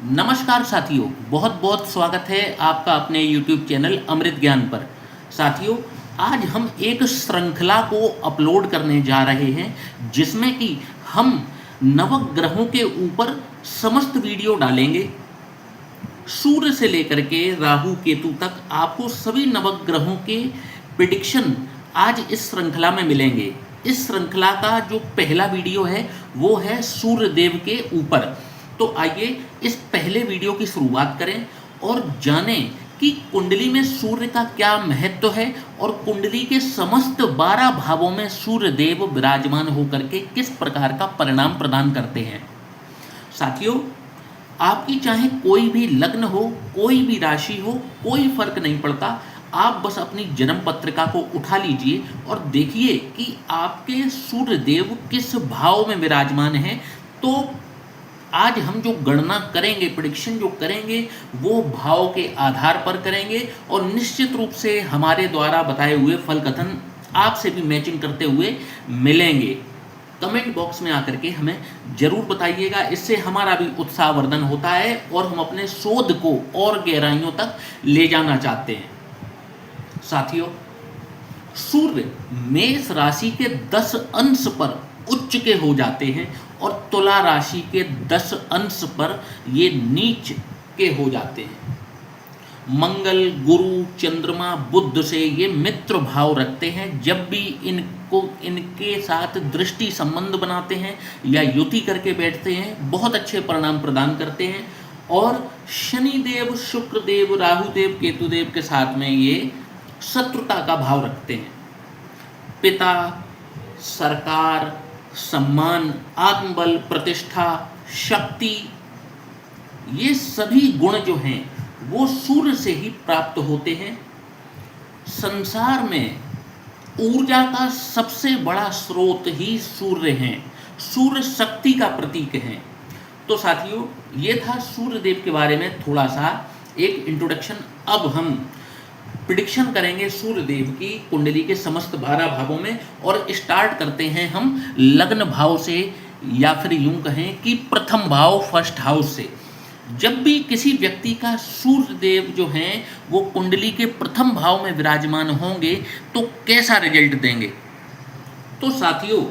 नमस्कार साथियों, बहुत बहुत स्वागत है आपका अपने YouTube चैनल अमृत ज्ञान पर। साथियों, आज हम एक श्रृंखला को अपलोड करने जा रहे हैं जिसमें कि हम नवग्रहों के ऊपर समस्त वीडियो डालेंगे। सूर्य से लेकर के राहु केतु तक आपको सभी नवग्रहों के प्रिडिक्शन आज इस श्रृंखला में मिलेंगे। इस श्रृंखला का जो पहला वीडियो है वो है सूर्य देव के ऊपर। तो आइए इस पहले वीडियो की शुरुआत करें और जानें कि कुंडली में सूर्य का क्या महत्व है और कुंडली के समस्त 12 भावों में सूर्य देव विराजमान होकर के किस प्रकार का परिणाम प्रदान करते हैं। साथियों, आपकी चाहे कोई भी लग्न हो, कोई भी राशि हो, कोई फर्क नहीं पड़ता। आप बस अपनी जन्म पत्रिका को उठा लीजिए और देखिए कि आपके सूर्य देव किस भाव में विराजमान हैं। तो आज हम जो गणना करेंगे, प्रेडिक्शन जो करेंगे, वो भाव के आधार पर करेंगे और निश्चित रूप से हमारे द्वारा बताए हुए फल कथन आपसे भी मैचिंग करते हुए मिलेंगे। कमेंट बॉक्स में आकर के हमें जरूर बताइएगा, इससे हमारा भी उत्साहवर्धन होता है और हम अपने शोध को और गहराइयों तक ले जाना चाहते हैं। साथियों, सूर्य मेष राशि के 10 अंश पर उच्च के हो जाते हैं और तुला राशि के 10 अंश पर ये नीच के हो जाते हैं। मंगल, गुरु, चंद्रमा, बुध से ये मित्र भाव रखते हैं। जब भी इनके साथ दृष्टि संबंध बनाते हैं या युति करके बैठते हैं, बहुत अच्छे परिणाम प्रदान करते हैं। और शनिदेव, शुक्रदेव, राहुदेव, केतुदेव के साथ में ये शत्रुता का भाव रखते हैं। पिता, सरकार, सम्मान, आत्मबल, प्रतिष्ठा, शक्ति, ये सभी गुण जो हैं वो सूर्य से ही प्राप्त होते हैं। संसार में ऊर्जा का सबसे बड़ा स्रोत ही सूर्य हैं। सूर्य शक्ति का प्रतीक है। तो साथियों, ये था सूर्य देव के बारे में थोड़ा सा एक इंट्रोडक्शन। अब हम प्रिडिक्शन करेंगे सूर्य देव की कुंडली के समस्त 12 भावों में और स्टार्ट करते हैं हम लग्न भाव से, या फिर यूं कहें कि प्रथम भाव, फर्स्ट हाउस से। जब भी किसी व्यक्ति का सूर्य देव जो हैं वो कुंडली के प्रथम भाव में विराजमान होंगे तो कैसा रिजल्ट देंगे। तो साथियों,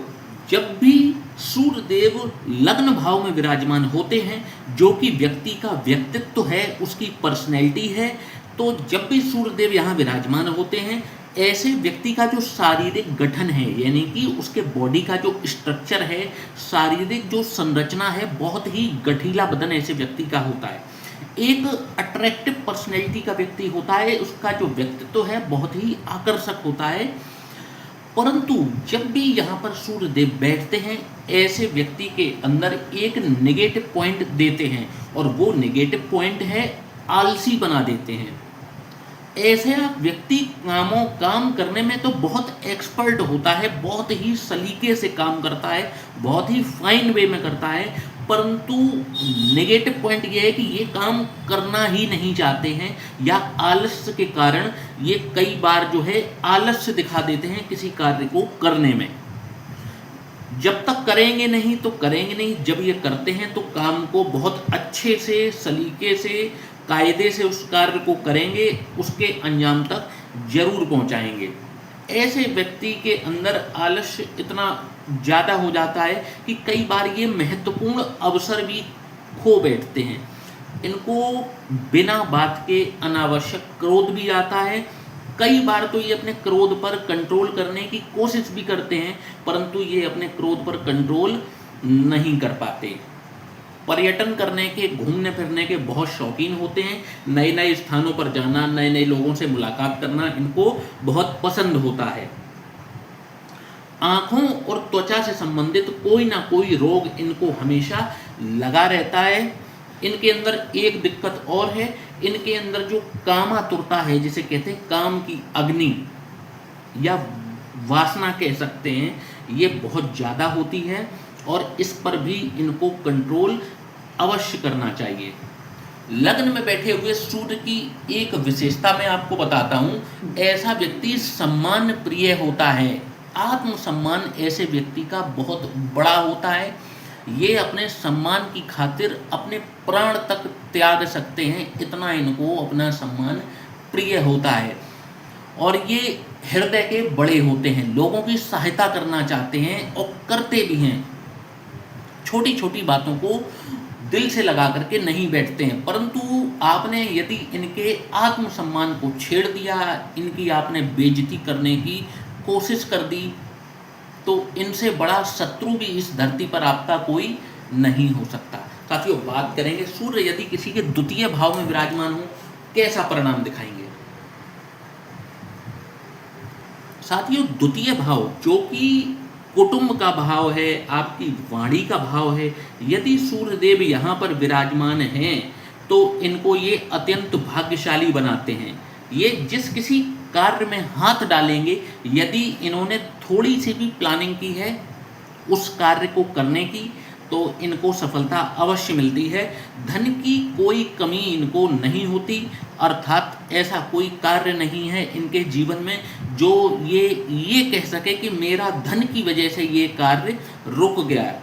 जब भी सूर्य देव लग्न भाव में विराजमान होते हैं, जो कि व्यक्ति का व्यक्तित्व है, उसकी पर्सनैलिटी है, तो जब भी सूर्यदेव यहाँ विराजमान होते हैं, ऐसे व्यक्ति का जो शारीरिक गठन है, यानी कि उसके बॉडी का जो स्ट्रक्चर है, शारीरिक जो संरचना है, बहुत ही गठीला बदन ऐसे व्यक्ति का होता है। एक अट्रैक्टिव पर्सनैलिटी का व्यक्ति होता है, उसका जो व्यक्तित्व है बहुत ही आकर्षक होता है। परंतु जब भी यहाँ पर सूर्यदेव बैठते हैं, ऐसे व्यक्ति के अंदर एक नेगेटिव पॉइंट देते हैं और वो नेगेटिव पॉइंट है आलसी बना देते हैं। ऐसे व्यक्ति काम करने में तो बहुत एक्सपर्ट होता है, बहुत ही सलीके से काम करता है, बहुत ही फाइन वे में करता है, परंतु नेगेटिव पॉइंट ये है कि ये काम करना ही नहीं चाहते हैं या आलस्य के कारण ये कई बार जो है आलस्य दिखा देते हैं किसी कार्य को करने में। जब तक करेंगे नहीं तो करेंगे नहीं, जब ये करते हैं तो काम को बहुत अच्छे से, सलीके से, कायदे से उस कार्य को करेंगे, उसके अंजाम तक जरूर पहुंचाएंगे। ऐसे व्यक्ति के अंदर आलस्य इतना ज़्यादा हो जाता है कि कई बार ये महत्वपूर्ण अवसर भी खो बैठते हैं। इनको बिना बात के अनावश्यक क्रोध भी आता है। कई बार तो ये अपने क्रोध पर कंट्रोल करने की कोशिश भी करते हैं, परंतु ये अपने क्रोध पर कंट्रोल नहीं कर पाते। पर्यटन करने के, घूमने फिरने के बहुत शौकीन होते हैं। नए नए स्थानों पर जाना, नए नए लोगों से मुलाकात करना इनको बहुत पसंद होता है। आँखों और त्वचा से संबंधित कोई ना कोई रोग इनको हमेशा लगा रहता है। इनके अंदर एक दिक्कत और है, इनके अंदर जो कामातुरता है, जिसे कहते हैं काम की अग्नि या वासना कह सकते हैं, ये बहुत ज़्यादा होती है और इस पर भी इनको कंट्रोल अवश्य करना चाहिए। लग्न में बैठे हुए सूर्य की एक विशेषता मैं आपको बताता हूँ। ऐसा व्यक्ति सम्मान प्रिय होता है। आत्मसम्मान ऐसे व्यक्ति का बहुत बड़ा होता है। ये अपने सम्मान की खातिर अपने प्राण तक त्याग सकते हैं, इतना इनको अपना सम्मान प्रिय होता है। और ये हृदय के बड़े होते हैं, लोगों की सहायता करना चाहते हैं और करते भी हैं। छोटी छोटी बातों को दिल से लगा करके नहीं बैठते हैं, परंतु आपने यदि इनके आत्मसम्मान को छेड़ दिया, इनकी आपने बेइज्जती करने की कोशिश कर दी, तो इनसे बड़ा शत्रु भी इस धरती पर आपका कोई नहीं हो सकता। साथियों, बात करेंगे सूर्य यदि किसी के द्वितीय भाव में विराजमान हो कैसा परिणाम दिखाएंगे। साथियों, द्वितीय भाव जो कि कुटुंब का भाव है, आपकी वाणी का भाव है, यदि सूर्यदेव यहाँ पर विराजमान हैं तो इनको ये अत्यंत भाग्यशाली बनाते हैं। ये जिस किसी कार्य में हाथ डालेंगे, यदि इन्होंने थोड़ी सी भी प्लानिंग की है उस कार्य को करने की, तो इनको सफलता अवश्य मिलती है। धन की कोई कमी इनको नहीं होती, अर्थात ऐसा कोई कार्य नहीं है इनके जीवन में जो ये कह सके कि मेरा धन की वजह से ये कार्य रुक गया।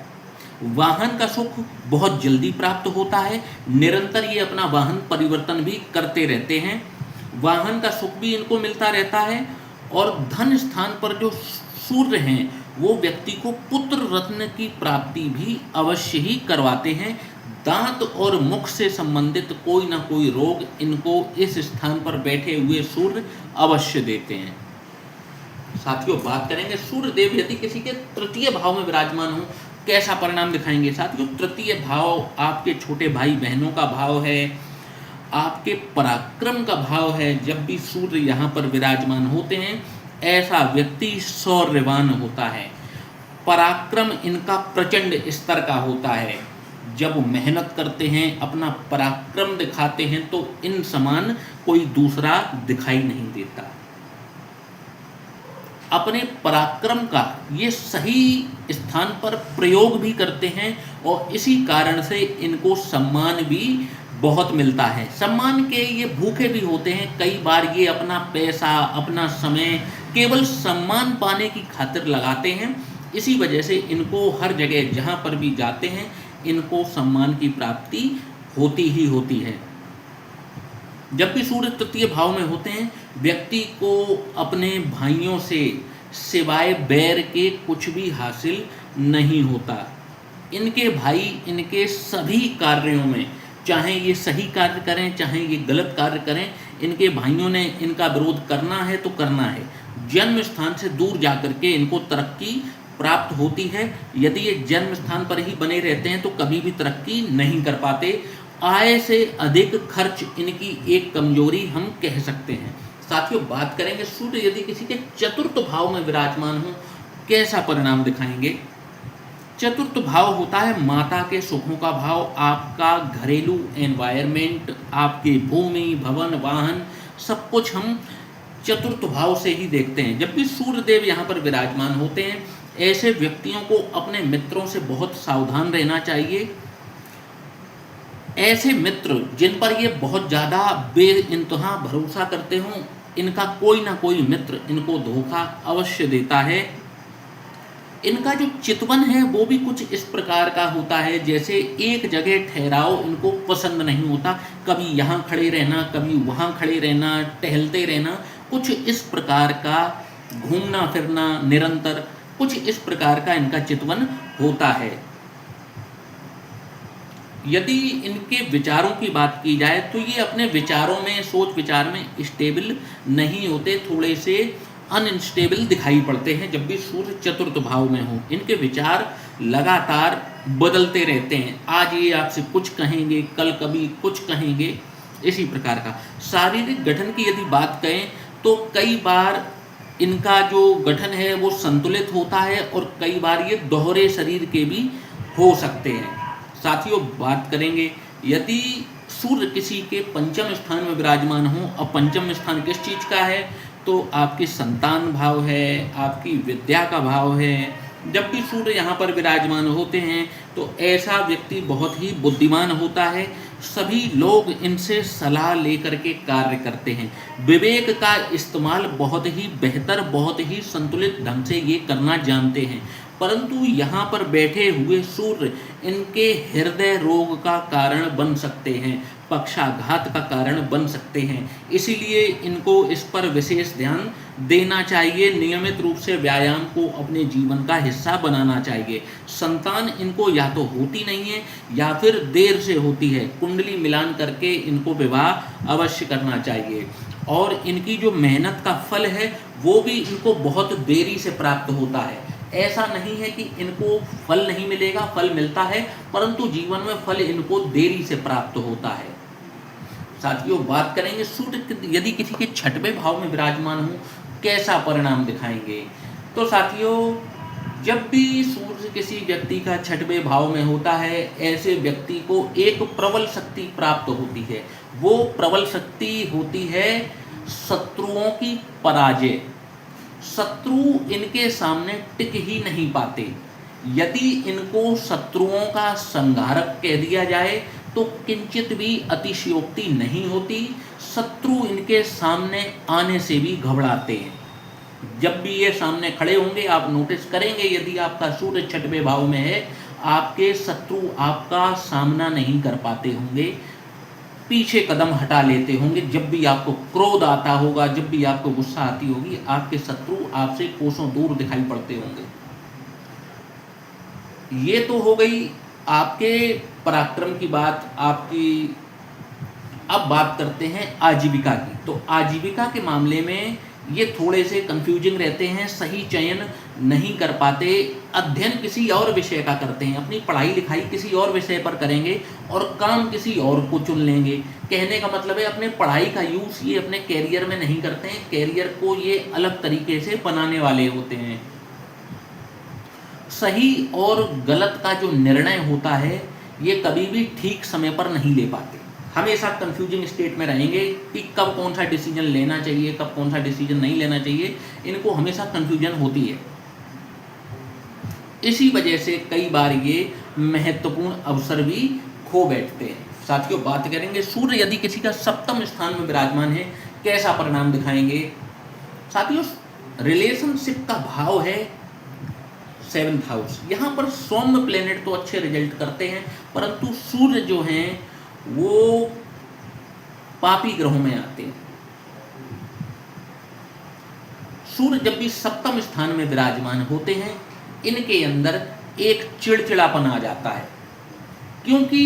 वाहन का सुख बहुत जल्दी प्राप्त होता है, निरंतर ये अपना वाहन परिवर्तन भी करते रहते हैं, वाहन का सुख भी इनको मिलता रहता है। और धन स्थान पर जो सूर्य हैं वो व्यक्ति को पुत्र रत्न की प्राप्ति भी अवश्य ही करवाते हैं। दांत और मुख से संबंधित कोई ना कोई रोग इनको इस स्थान पर बैठे हुए सूर्य अवश्य देते हैं। साथियों, बात करेंगे सूर्य देव यदि किसी के तृतीय भाव में विराजमान हो कैसा परिणाम दिखाएंगे। साथियों, तृतीय भाव आपके छोटे भाई बहनों का भाव है, आपके पराक्रम का भाव है। जब भी सूर्य यहाँ पर विराजमान होते हैं ऐसा व्यक्ति शौर्यवान होता है, पराक्रम इनका प्रचंड स्तर का होता है। जब मेहनत करते हैं, अपना पराक्रम दिखाते हैं तो इन समान कोई दूसरा दिखाई नहीं देता। अपने पराक्रम का ये सही स्थान पर प्रयोग भी करते हैं और इसी कारण से इनको सम्मान भी बहुत मिलता है। सम्मान के ये भूखे भी होते हैं, कई बार ये अपना पैसा, अपना समय केवल सम्मान पाने की खातिर लगाते हैं। इसी वजह से इनको हर जगह जहाँ पर भी जाते हैं इनको सम्मान की प्राप्ति होती ही होती है। जब भी सूर्य तृतीय भाव में होते हैं व्यक्ति को अपने भाइयों से सिवाय बैर के कुछ भी हासिल नहीं होता। इनके भाई इनके सभी कार्यों में, चाहे ये सही कार्य करें चाहे ये गलत कार्य करें, इनके भाइयों ने इनका विरोध करना है तो करना है। जन्म स्थान से दूर जाकर के इनको तरक्की प्राप्त होती है। यदि ये जन्म स्थान पर ही बने रहते हैं तो कभी भी तरक्की नहीं कर पाते। आय से अधिक खर्च इनकी एक कमजोरी हम कह सकते हैं। साथियों, बात करेंगे सूर्य यदि किसी के चतुर्थ भाव में विराजमान हो कैसा परिणाम दिखाएंगे। चतुर्थ भाव होता है माता के सुखों का भाव, आपका घरेलू एनवायरनमेंट, आपके भूमि भवन वाहन सब कुछ हम चतुर्थ भाव से ही देखते हैं। जब भी सूर्यदेव यहाँ पर विराजमान होते हैं ऐसे व्यक्तियों को अपने मित्रों से बहुत सावधान रहना चाहिए। ऐसे मित्र जिन पर ये बहुत ज़्यादा बेइंतहा भरोसा करते हों, इनका कोई ना कोई मित्र इनको धोखा अवश्य देता है। इनका जो चितवन है वो भी कुछ इस प्रकार का होता है जैसे एक जगह ठहराव इनको पसंद नहीं होता, कभी यहाँ खड़े रहना कभी वहाँ खड़े रहना, टहलते रहना, कुछ इस प्रकार का घूमना फिरना निरंतर, कुछ इस प्रकार का इनका चितवन होता है। यदि इनके विचारों की बात की जाए तो ये अपने विचारों में, सोच विचार में स्टेबल नहीं होते, थोड़े से अनस्टेबल दिखाई पड़ते हैं। जब भी सूर्य चतुर्थ भाव में हो इनके विचार लगातार बदलते रहते हैं। आज ये आपसे कुछ कहेंगे, कल कभी कुछ कहेंगे, इसी प्रकार का। शारीरिक गठन की यदि बात करें तो कई बार इनका जो गठन है वो संतुलित होता है और कई बार ये दोहरे शरीर के भी हो सकते हैं। साथियों, बात करेंगे यदि सूर्य किसी के पंचम स्थान में विराजमान हो, और पंचम स्थान किस चीज़ का है तो आपकी संतान भाव है, आपकी विद्या का भाव है। जब भी सूर्य यहाँ पर विराजमान होते हैं तो ऐसा व्यक्ति बहुत ही बुद्धिमान होता है, सभी लोग इनसे सलाह लेकर के कार्य करते हैं। विवेक का इस्तेमाल बहुत ही बेहतर, बहुत ही संतुलित ढंग से ये करना जानते हैं। परंतु यहाँ पर बैठे हुए सूर्य इनके हृदय रोग का कारण बन सकते हैं, पक्षाघात का कारण बन सकते हैं। इसीलिए इनको इस पर विशेष ध्यान देना चाहिए। नियमित रूप से व्यायाम को अपने जीवन का हिस्सा बनाना चाहिए। संतान इनको या तो होती नहीं है या फिर देर से होती है। कुंडली मिलान करके इनको विवाह अवश्य करना चाहिए। और इनकी जो मेहनत का फल है वो भी इनको बहुत देरी से प्राप्त होता है। ऐसा नहीं है कि इनको फल नहीं मिलेगा, फल मिलता है, परंतु जीवन में फल इनको देरी से प्राप्त होता है। साथियों, बात करेंगे सूर्य यदि किसी के छठवें भाव में विराजमान हो कैसा परिणाम दिखाएंगे। तो साथियों, जब भी सूर्य किसी व्यक्ति का छठवें भाव में होता है, ऐसे व्यक्ति को एक प्रबल शक्ति प्राप्त होती है। वो प्रबल शक्ति होती है शत्रुओं की पराजय। शत्रु इनके सामने टिक ही नहीं पाते। यदि इनको शत्रुओं का संहारक कह दिया जाए तो किंचित भी अतिशयोक्ति नहीं होती। शत्रु इनके सामने आने से भी घबराते हैं। जब भी ये सामने खड़े होंगे, आप नोटिस करेंगे, यदि आपका सूर्य छठवें भाव में है, आपके शत्रु आपका सामना नहीं कर पाते होंगे, पीछे कदम हटा लेते होंगे। जब भी आपको क्रोध आता होगा, जब भी आपको गुस्सा आती होगी, आपके शत्रु आपसे कोसों दूर दिखाई पड़ते होंगे। ये तो हो गई आपके पराक्रम की बात, आपकी। अब बात करते हैं आजीविका की। तो आजीविका के मामले में ये थोड़े से कंफ्यूजिंग रहते हैं, सही चयन नहीं कर पाते, अध्ययन किसी और विषय का करते हैं, अपनी पढ़ाई लिखाई किसी और विषय पर करेंगे और काम किसी और को चुन लेंगे। कहने का मतलब है अपने पढ़ाई का यूज़ ये अपने कैरियर में नहीं करते हैं, कैरियर को ये अलग तरीके से बनाने वाले होते हैं। सही और गलत का जो निर्णय होता है ये कभी भी ठीक समय पर नहीं ले पाते, हमेशा कंफ्यूजिंग स्टेट में रहेंगे कि कब कौन सा डिसीजन लेना चाहिए, कब कौन सा डिसीजन नहीं लेना चाहिए। इनको हमेशा कंफ्यूजन होती है। इसी वजह से कई बार ये महत्वपूर्ण अवसर भी खो बैठते हैं। साथियों, बात करेंगे सूर्य यदि किसी का सप्तम स्थान में विराजमान है कैसा परिणाम दिखाएंगे। साथियों, रिलेशनशिप का भाव है 7th हाउस। यहाँ पर सौम्य प्लेनेट तो अच्छे रिजल्ट करते हैं, परंतु सूर्य जो हैं वो पापी ग्रहों में आते हैं। सूर्य जब भी सप्तम स्थान में विराजमान होते हैं, इनके अंदर एक चिड़चिड़ापन आ जाता है, क्योंकि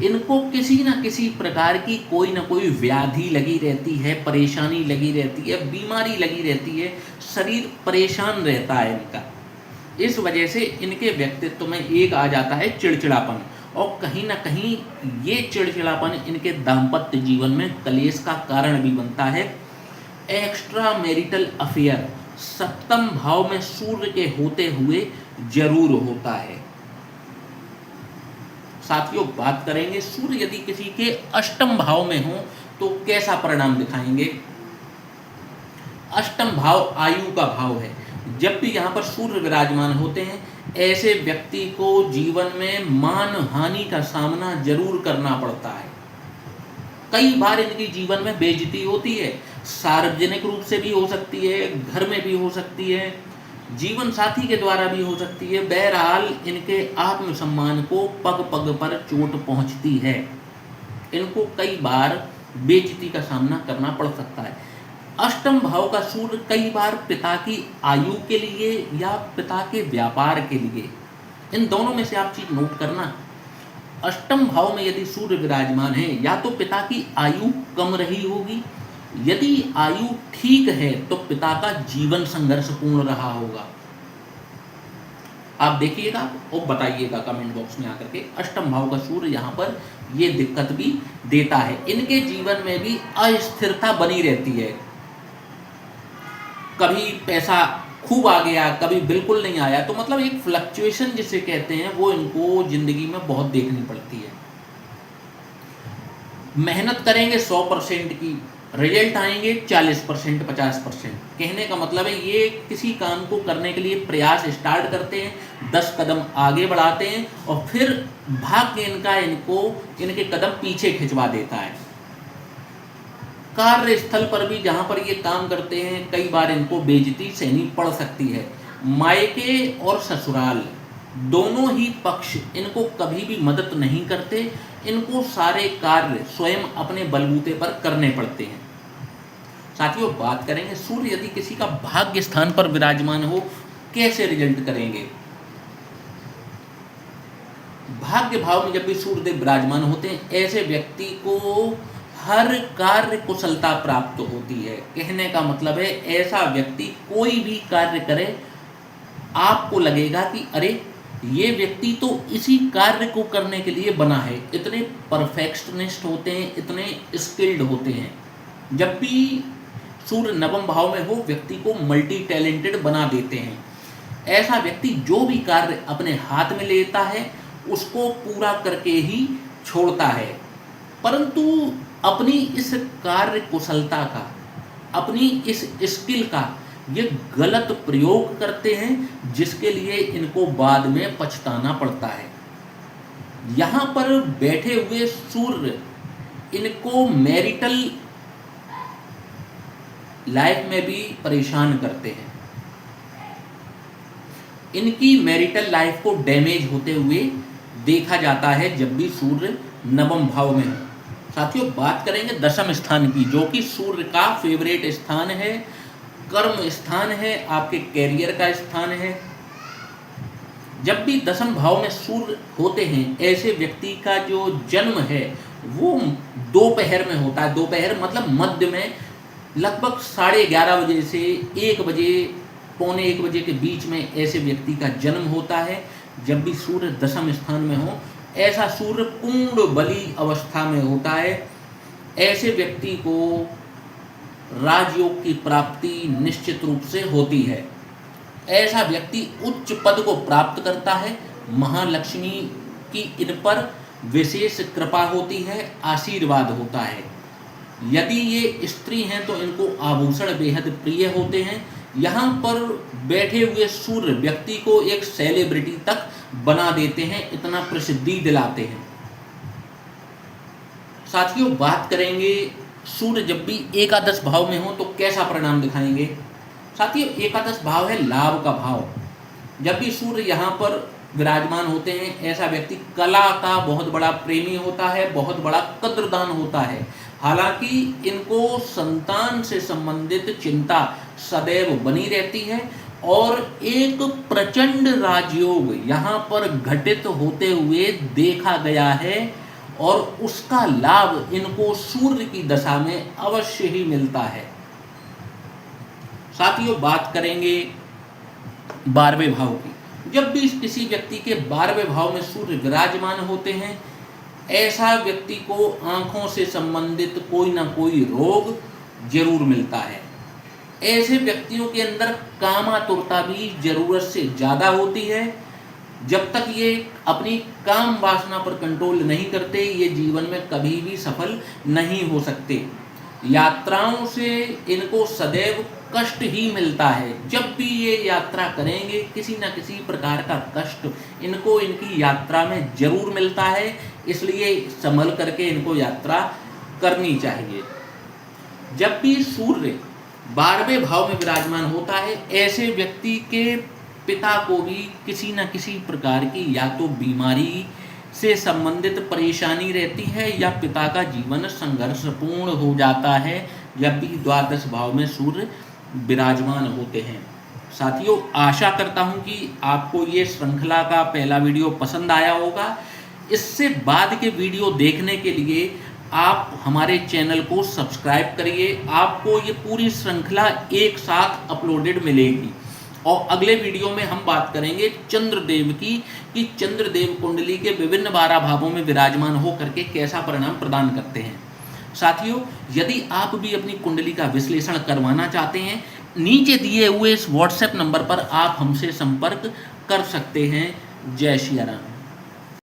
इनको किसी न किसी प्रकार की कोई ना कोई व्याधि लगी रहती है, परेशानी लगी रहती है, बीमारी लगी रहती है, शरीर परेशान रहता है इनका। इस वजह से इनके व्यक्तित्व में एक आ जाता है चिड़चिड़ापन, और कहीं ना कहीं ये चिड़चिड़ापन इनके दाम्पत्य जीवन में कलेश का कारण भी बनता है। एक्स्ट्रा मैरिटल अफेयर सप्तम भाव में सूर्य के होते हुए जरूर होता है। साथियों, बात करेंगे सूर्य यदि किसी के अष्टम भाव में हो तो कैसा परिणाम दिखाएंगे। अष्टम भाव आयु का भाव है। जब भी यहाँ पर सूर्य विराजमान होते हैं, ऐसे व्यक्ति को जीवन में मान हानि का सामना जरूर करना पड़ता है। कई बार इनकी जीवन में बेइज्जती होती है, सार्वजनिक रूप से भी हो सकती है, घर में भी हो सकती है, जीवन साथी के द्वारा भी हो सकती है। बहरहाल इनके आत्मसम्मान को पग पग पर चोट पहुंचती है। इनको कई बार बेइज्जती का सामना करना पड़ सकता है। अष्टम भाव का सूर्य कई बार पिता की आयु के लिए या पिता के व्यापार के लिए, इन दोनों में से आप चीज नोट करना। अष्टम भाव में यदि सूर्य विराजमान है, या तो पिता की आयु कम रही होगी, यदि आयु ठीक है तो पिता का जीवन संघर्षपूर्ण रहा होगा। आप देखिएगा और बताइएगा कमेंट बॉक्स में आकर के। अष्टम भाव का सूर्य यहाँ पर ये दिक्कत भी देता है। इनके जीवन में भी अस्थिरता बनी रहती है, कभी पैसा खूब आ गया, कभी बिल्कुल नहीं आया, तो मतलब एक फ्लक्चुएशन जिसे कहते हैं वो इनको जिंदगी में बहुत देखनी पड़ती है। मेहनत करेंगे 100% की, रिजल्ट आएंगे 40%, 50%। कहने का मतलब है ये किसी काम को करने के लिए प्रयास स्टार्ट करते हैं, 10 कदम आगे बढ़ाते हैं और फिर भाग्य इनका इनके कदम पीछे खिंचवा देता है। कार्यस्थल पर भी जहाँ पर ये काम करते हैं, कई बार इनको बेइज्जती सहनी पड़ सकती है। मायके और ससुराल दोनों ही पक्ष इनको कभी भी मदद नहीं करते, इनको सारे कार्य स्वयं अपने बलबूते पर करने पड़ते हैं। साथियों, बात करेंगे सूर्य यदि किसी का भाग्य स्थान पर विराजमान हो कैसे रिजल्ट करेंगे। भाग्य भाव में जब भी सूर्यदेव विराजमान होते हैं, ऐसे व्यक्ति को हर कार्य कुशलता प्राप्त होती है। कहने का मतलब है, ऐसा व्यक्ति कोई भी कार्य करे आपको लगेगा कि अरे ये व्यक्ति तो इसी कार्य को करने के लिए बना है। इतने परफेक्शनिस्ट होते हैं, इतने स्किल्ड होते हैं। जब भी सूर्य नवम भाव में हो, व्यक्ति को मल्टी टैलेंटेड बना देते हैं। ऐसा व्यक्ति जो भी कार्य अपने हाथ में लेता है उसको पूरा करके ही छोड़ता है, परंतु अपनी इस कार्य कुशलता का, अपनी इस स्किल का ये गलत प्रयोग करते हैं, जिसके लिए इनको बाद में पछताना पड़ता है। यहाँ पर बैठे हुए सूर्य इनको मैरिटल लाइफ में भी परेशान करते हैं। इनकी मैरिटल लाइफ को डैमेज होते हुए देखा जाता है जब भी सूर्य नवम भाव में हो। साथियों, बात करेंगे दशम स्थान की, जो कि सूर्य का फेवरेट स्थान है, कर्म स्थान है, आपके कैरियर का स्थान है। जब भी दशम भाव में सूर्य होते हैं, ऐसे व्यक्ति का जो जन्म है वो दोपहर में होता है। दोपहर मतलब मध्य में, लगभग 11:30 बजे से 1 बजे, पौने 1 बजे के बीच में ऐसे व्यक्ति का जन्म होता है। जब भी सूर्य दशम स्थान में हो, ऐसा सूर्य पूर्ण बली अवस्था में होता है। ऐसे व्यक्ति को राजयोग की प्राप्ति निश्चित रूप से होती है। ऐसा व्यक्ति उच्च पद को प्राप्त करता है। महालक्ष्मी की इन पर विशेष कृपा होती है, आशीर्वाद होता है। यदि ये स्त्री हैं तो इनको आभूषण बेहद प्रिय होते हैं। यहाँ पर बैठे हुए सूर्य व्यक्ति को एक सेलिब्रिटी तक बना देते हैं, इतना प्रसिद्धि दिलाते हैं। साथियों, बात करेंगे सूर्य जब भी एकादश भाव में हो तो कैसा परिणाम दिखाएंगे। साथियों, एकादश भाव है लाभ का भाव। जब भी सूर्य यहाँ पर विराजमान होते हैं, ऐसा व्यक्ति कला का बहुत बड़ा प्रेमी होता है, बहुत बड़ा कद्रदान होता है। हालांकि इनको संतान से संबंधित चिंता सदैव बनी रहती है और एक प्रचंड राजयोग यहाँ पर घटित होते हुए देखा गया है और उसका लाभ इनको सूर्य की दशा में अवश्य ही मिलता है। साथियों, बात करेंगे 12वें भाव की। जब भी किसी व्यक्ति के 12वें भाव में सूर्य विराजमान होते हैं, ऐसा व्यक्ति को आंखों से संबंधित कोई ना कोई रोग जरूर मिलता है। ऐसे व्यक्तियों के अंदर कामातुरता भी जरूरत से ज़्यादा होती है। जब तक ये अपनी काम वासना पर कंट्रोल नहीं करते, ये जीवन में कभी भी सफल नहीं हो सकते। यात्राओं से इनको सदैव कष्ट ही मिलता है। जब भी ये यात्रा करेंगे, किसी न किसी प्रकार का कष्ट इनको इनकी यात्रा में जरूर मिलता है। इसलिए संभल करके इनको यात्रा करनी चाहिए। जब भी सूर्य 12वें भाव में विराजमान होता है, ऐसे व्यक्ति के पिता को भी किसी न किसी प्रकार की या तो बीमारी से संबंधित परेशानी रहती है या पिता का जीवन संघर्षपूर्ण हो जाता है जब भी द्वादश भाव में सूर्य विराजमान होते हैं। साथियों, आशा करता हूं कि आपको ये श्रृंखला का पहला वीडियो पसंद आया होगा। इससे बाद के वीडियो देखने के लिए आप हमारे चैनल को सब्सक्राइब करिए। आपको ये पूरी श्रृंखला एक साथ अपलोडेड मिलेगी। और अगले वीडियो में हम बात करेंगे चंद्रदेव की, कि चंद्रदेव कुंडली के विभिन्न 12 भावों में विराजमान हो करके कैसा परिणाम प्रदान करते हैं। साथियों, यदि आप भी अपनी कुंडली का विश्लेषण करवाना चाहते हैं, नीचे दिए हुए इस व्हाट्सएप नंबर पर आप हमसे संपर्क कर सकते हैं। जय श्री राम।